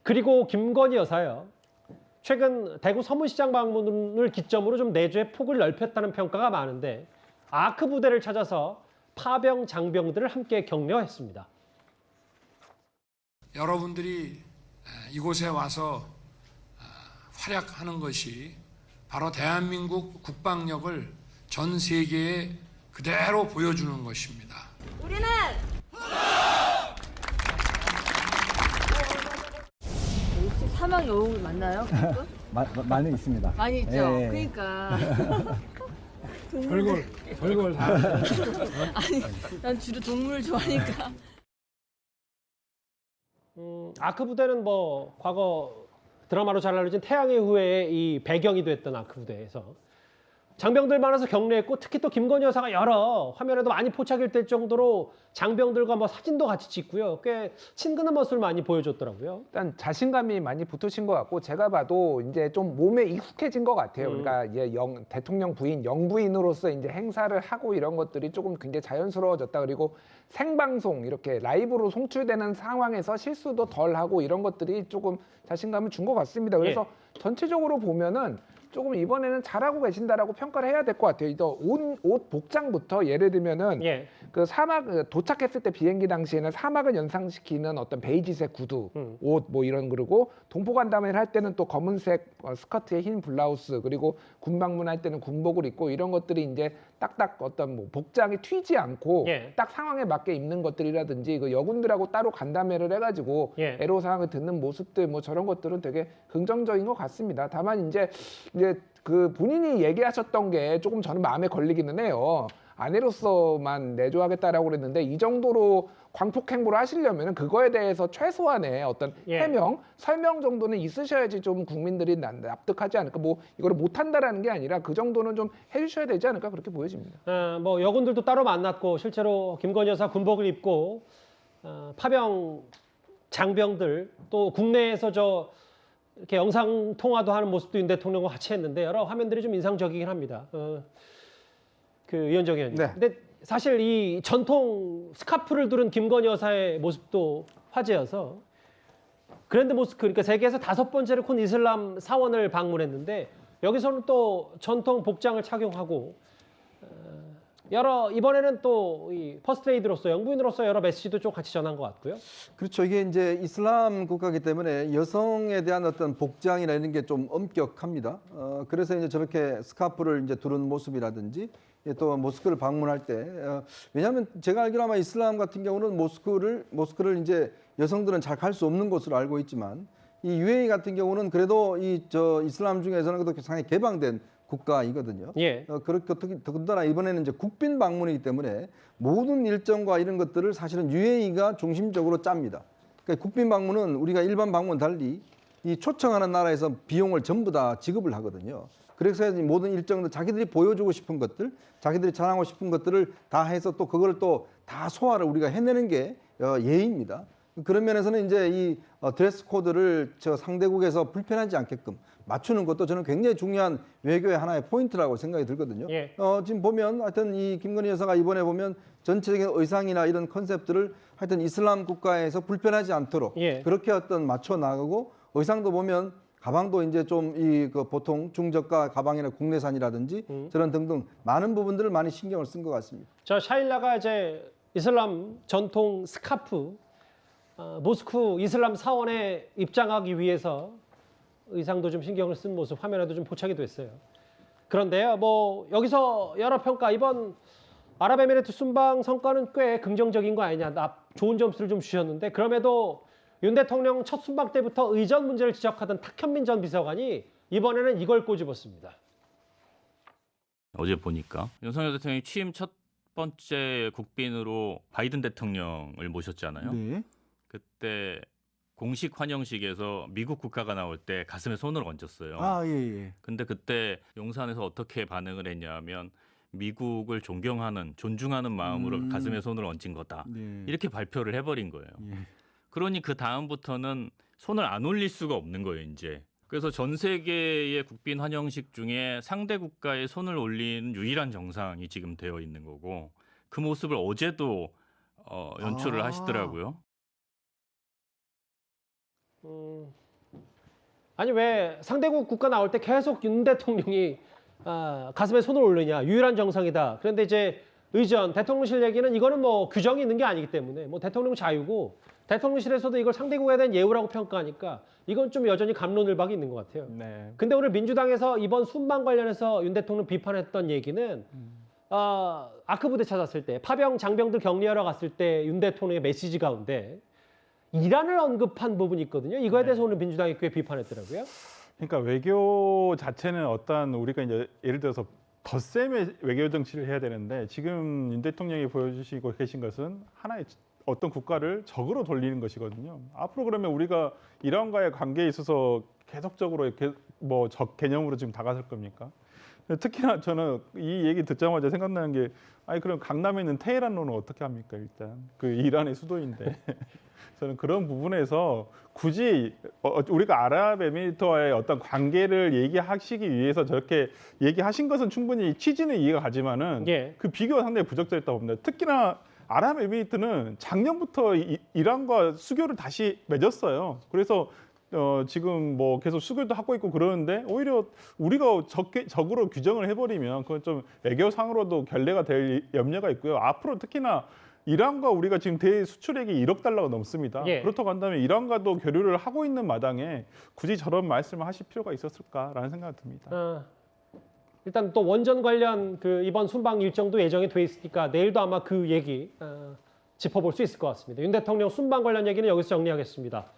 그리고 김건희 여사요. 최근 대구 서문시장 방문을 기점으로 좀 내주의 폭을 넓혔다는 평가가 많은데 아크 부대를 찾아서 파병 장병들을 함께 격려했습니다. 여러분들이 이곳에 와서 활약하는 것이 바로 대한민국 국방력을 전 세계에 그대로 보여주는 것입니다. 우리는 혹시 사망 여우 맞나요? 많이 있습니다. 많이 있죠. 예. 그러니까 별걸 다. 아니 난 주로 동물을 좋아하니까. 아크 부대는 뭐 과거 드라마로 잘 알려진 태양의 후예의 이 배경이 됐던 아크 부대에서 장병들 많아서 격려했고 특히 또 김건희 여사가 여러 화면에도 많이 포착이 될 정도로 장병들과 뭐 사진도 같이 찍고요. 꽤 친근한 모습을 많이 보여줬더라고요. 일단 자신감이 많이 붙으신 것 같고 제가 봐도 이제 좀 몸에 익숙해진 것 같아요. 그러니까 이제 대통령 부인, 영부인으로서 이제 행사를 하고 이런 것들이 조금 굉장히 자연스러워졌다. 그리고 생방송 이렇게 라이브로 송출되는 상황에서 실수도 덜 하고 이런 것들이 조금 자신감을 준 것 같습니다. 그래서 전체적으로 보면은 조금 이번에는 잘하고 계신다라고 평가를 해야 될 것 같아요. 옷 복장부터 예를 들면은 그 사막 도착했을 때 비행기 당시에는 사막을 연상시키는 어떤 베이지색 구두, 옷 뭐 이런 그리고 동포간담회를 할 때는 또 검은색 스커트에 흰 블라우스 그리고 군 방문할 때는 군복을 입고 이런 것들이 이제 딱딱 어떤 뭐 복장이 튀지 않고 딱 상황에 맞게 입는 것들이라든지 그 여군들하고 따로 간담회를 해가지고 애로사항을 듣는 모습들 뭐 저런 것들은 되게 긍정적인 것 같습니다. 다만 이제 그 본인이 얘기하셨던 게 조금 저는 마음에 걸리기는 해요. 아내로서만 내조하겠다라고 그랬는데 이 정도로 광폭 행보를 하시려면 그거에 대해서 최소한의 어떤 해명, 설명 정도는 있으셔야지 좀 국민들이 납득하지 않을까. 뭐 이거를 못한다라는 게 아니라 그 정도는 좀 해주셔야 되지 않을까 그렇게 보여집니다. 뭐 여군들도 따로 만났고 실제로 김건희 여사 군복을 입고 파병 장병들 또 국내에서 이렇게 영상 통화도 하는 모습도 윤 대통령과 같이 했는데 여러 화면들이 좀 인상적이긴 합니다. 그 위원정 의원님. 근데 사실 이 전통 스카프를 두른 김건희 여사의 모습도 화제여서 그랜드 모스크 그러니까 세계에서 5번째로 큰 이슬람 사원을 방문했는데 여기서는 또 전통 복장을 착용하고 이번에는 또 이 퍼스트레이드로서 영부인으로서 여러 메시지도 좀 같이 전한 것 같고요. 그렇죠. 이게 이제 이슬람 국가이기 때문에 여성에 대한 어떤 복장이나 이런 게 좀 엄격합니다. 그래서 이제 저렇게 스카프를 이제 두른 모습이라든지 또 모스크를 방문할 때 왜냐하면 제가 알기로 아마 이슬람 같은 경우는 모스크를 이제 여성들은 잘 갈 수 없는 곳으로 알고 있지만 이 UAE 같은 경우는 그래도 이슬람 중에서는 그래도 상당히 개방된 국가이거든요. 그렇게 더군다나 이번에는 이제 국빈 방문이기 때문에 모든 일정과 이런 것들을 사실은 UAE가 중심적으로 짭니다. 그러니까 국빈 방문은 우리가 일반 방문 달리 이 초청하는 나라에서 비용을 전부 다 지급을 하거든요. 그래서 모든 일정들 자기들이 보여주고 싶은 것들, 자기들이 자랑하고 싶은 것들을 다 해서 또 그걸 또 다 소화를 우리가 해내는 게 예의입니다. 그런 면에서는 이제 이 드레스 코드를 상대국에서 불편하지 않게끔 맞추는 것도 저는 굉장히 중요한 외교의 하나의 포인트라고 생각이 들거든요. 지금 보면 하여튼 이 김건희 여사가 이번에 보면 전체적인 의상이나 이런 컨셉들을 하여튼 이슬람 국가에서 불편하지 않도록 그렇게 어떤 맞춰 나가고 의상도 보면 가방도 이제 좀 그 보통 중저가 가방이나 국내산이라든지 저런 등등 많은 부분들을 많이 신경을 쓴 것 같습니다. 샤일라가 이제 이슬람 전통 스카프 모스크 이슬람 사원에 입장하기 위해서 의상도 좀 신경을 쓴 모습 화면에도 좀 포착이 됐어요. 그런데요, 뭐 여기서 여러 평가 이번 아랍에미리트 순방 성과는 꽤 긍정적인 거 아니냐, 좋은 점수를 좀 주셨는데 그럼에도 윤 대통령 첫 순방 때부터 의전 문제를 지적하던 탁현민 전 비서관이 이번에는 이걸 꼬집었습니다. 어제 보니까 윤석열 대통령이 취임 첫 번째 국빈으로 바이든 대통령을 모셨잖아요. 그때 공식 환영식에서 미국 국가가 나올 때 가슴에 손을 얹었어요. 근데 그때 용산에서 어떻게 반응을 했냐면 미국을 존중하는 마음으로 가슴에 손을 얹은 거다. 이렇게 발표를 해버린 거예요. 그러니 그 다음부터는 손을 안 올릴 수가 없는 거예요, 이제. 그래서 전 세계의 국빈 환영식 중에 상대 국가에 손을 올리는 유일한 정상이 지금 되어 있는 거고 그 모습을 어제도 연출을 하시더라고요. 아니 왜 상대국 국가 나올 때 계속 윤 대통령이 가슴에 손을 올리냐. 유일한 정상이다. 그런데 이제 의전, 대통령실 얘기는 이거는 뭐 규정이 있는 게 아니기 때문에 뭐 대통령 자유고 대통령실에서도 이걸 상대국에 대한 예우라고 평가하니까 이건 좀 여전히 갑론을박이 있는 것 같아요. 네. 근데 오늘 민주당에서 이번 순방 관련해서 윤 대통령 비판했던 얘기는 아크 부대 찾았을 때 파병 장병들 격리하러 갔을 때 윤 대통령의 메시지 가운데 이란을 언급한 부분이 있거든요. 이거에 대해서 오늘 민주당이 꽤 비판했더라고요. 그러니까 외교 자체는 어떤 우리가 이제 예를 들어서 덧셈의 외교 정치를 해야 되는데 지금 윤 대통령이 보여주시고 계신 것은 하나의 어떤 국가를 적으로 돌리는 것이거든요. 앞으로 그러면 우리가 이란과의 관계에 있어서 계속적으로 이렇게 뭐 적 개념으로 지금 다가설 겁니까? 특히나 저는 이 얘기 듣자마자 생각나는 게 아니 그럼 강남에 있는 테헤란로는 어떻게 합니까? 일단 그 이란의 수도인데 저는 그런 부분에서 굳이 우리가 아랍에미리트와의 어떤 관계를 얘기하시기 위해서 저렇게 얘기하신 것은 충분히 취지는 이해가 가지만은 예. 그 비교가 상당히 부적절했다고 봅니다. 특히나 아랍에미리트는 작년부터 이란과 수교를 다시 맺었어요. 그래서 지금 뭐 계속 수교도 하고 있고 그러는데 오히려 우리가 적으로 규정을 해버리면 그건 좀 외교상으로도 결례가 될 염려가 있고요. 앞으로 특히나 이란과 우리가 지금 대수출액이 1억 달러가 넘습니다. 예. 그렇다고 한다면 이란과도 교류를 하고 있는 마당에 굳이 저런 말씀을 하실 필요가 있었을까라는 생각이 듭니다. 일단 또 원전 관련 그 이번 순방 일정도 예정이 돼 있으니까 내일도 아마 그 얘기 짚어볼 수 있을 것 같습니다. 윤 대통령 순방 관련 얘기는 여기서 정리하겠습니다.